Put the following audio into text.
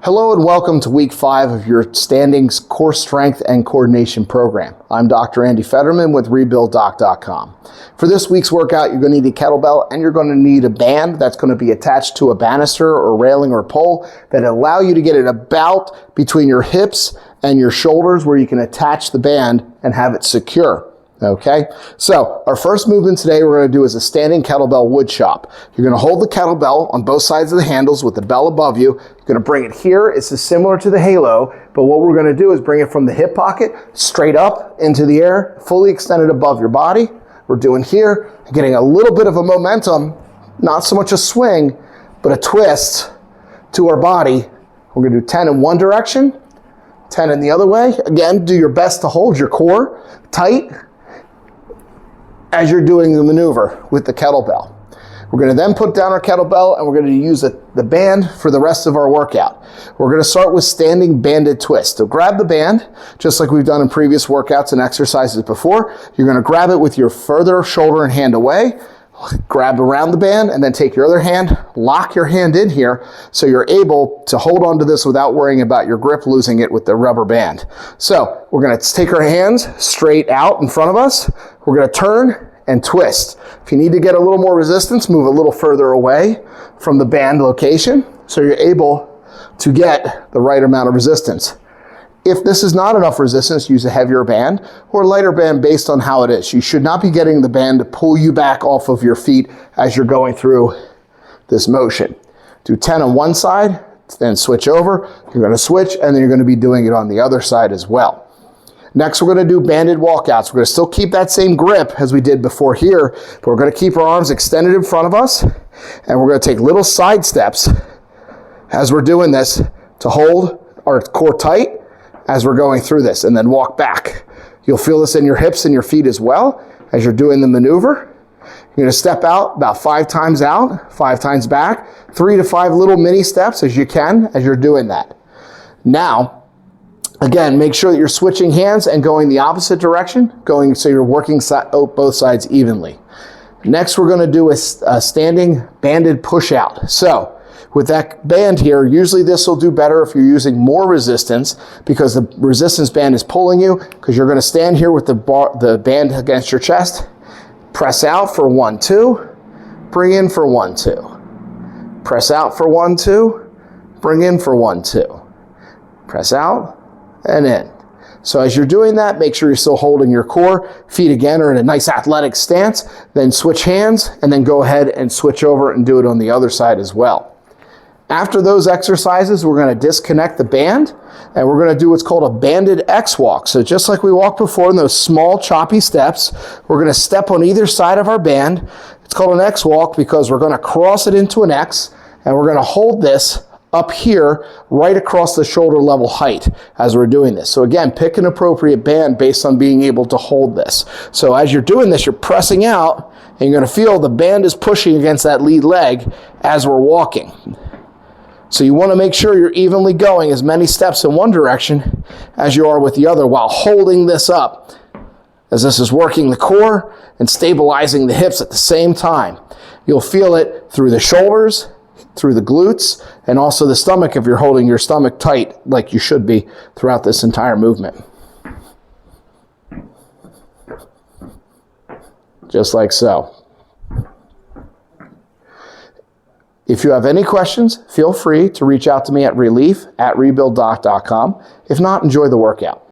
Hello and welcome to week 5 of your Standings Core Strength and Coordination program. I'm Dr. Andy Federman with RebuildDoc.com. For this week's workout, you're going to need a kettlebell and you're going to need a band that's going to be attached to a banister or railing or pole that allow you to get it about between your hips and your shoulders where you can attach the band and have it secure. Okay, so our first movement today we're going to do is a standing kettlebell wood chop. You're going to hold the kettlebell on both sides of the handles with the bell above you. You're going to bring it here. It's similar to the halo, but what we're going to do is bring it from the hip pocket straight up into the air, fully extended above your body. We're doing here, getting a little bit of a momentum, not so much a swing, but a twist to our body. We're going to do 10 in one direction, 10 in the other way. Again, do your best to hold your core tight as you're doing the maneuver with the kettlebell. We're going to then put down our kettlebell and we're going to use the band for the rest of our workout. We're going to start with standing banded twist. So grab the band, just like we've done in previous workouts and exercises before. You're going to grab it with your further shoulder and hand away, grab around the band, and then take your other hand, lock your hand in here so you're able to hold on to this without worrying about your grip losing it with the rubber band. So we're going to take our hands straight out in front of us. We're going to turn and twist. If you need to get a little more resistance, move a little further away from the band location so you're able to get the right amount of resistance. If this is not enough resistance, use a heavier band or a lighter band based on how it is. You should not be getting the band to pull you back off of your feet as you're going through this motion. Do 10 on one side, then switch over. You're going to switch, and then you're going to be doing it on the other side as well. Next, we're going to do banded walkouts. We're going to still keep that same grip as we did before here, but we're going to keep our arms extended in front of us, and we're going to take little side steps as we're doing this to hold our core tight as we're going through this, and then walk back. You'll feel this in your hips and your feet as well as you're doing the maneuver. You're going to step out about 5 times out, 5 times back, 3 to 5 little mini steps as you can as you're doing that. Now, again, make sure that you're switching hands and going the opposite direction, so you're working both sides evenly. Next, we're going to do a standing banded push out. So, with that band here, usually this will do better if you're using more resistance because the resistance band is pulling you, because you're going to stand here with the band against your chest, press out for 1, 2, bring in for 1, 2. Press out for 1, 2, bring in for 1, 2. Press out and in. So as you're doing that, make sure you're still holding your core. Feet again are in a nice athletic stance. Then switch hands and then go ahead and switch over and do it on the other side as well. After those exercises, we're going to disconnect the band and we're going to do what's called a banded X walk. So just like we walked before in those small choppy steps, we're going to step on either side of our band. It's called an X walk because we're going to cross it into an X and we're going to hold this up here right across the shoulder level height as we're doing this. So again, pick an appropriate band based on being able to hold this. So as you're doing this, you're pressing out and you're going to feel the band is pushing against that lead leg as we're walking. So you want to make sure you're evenly going as many steps in one direction as you are with the other while holding this up, as this is working the core and stabilizing the hips at the same time. You'll feel it through the shoulders, through the glutes, and also the stomach if you're holding your stomach tight like you should be throughout this entire movement. Just like so. If you have any questions, feel free to reach out to me at relief@rebuilddoc.com. If not, enjoy the workout.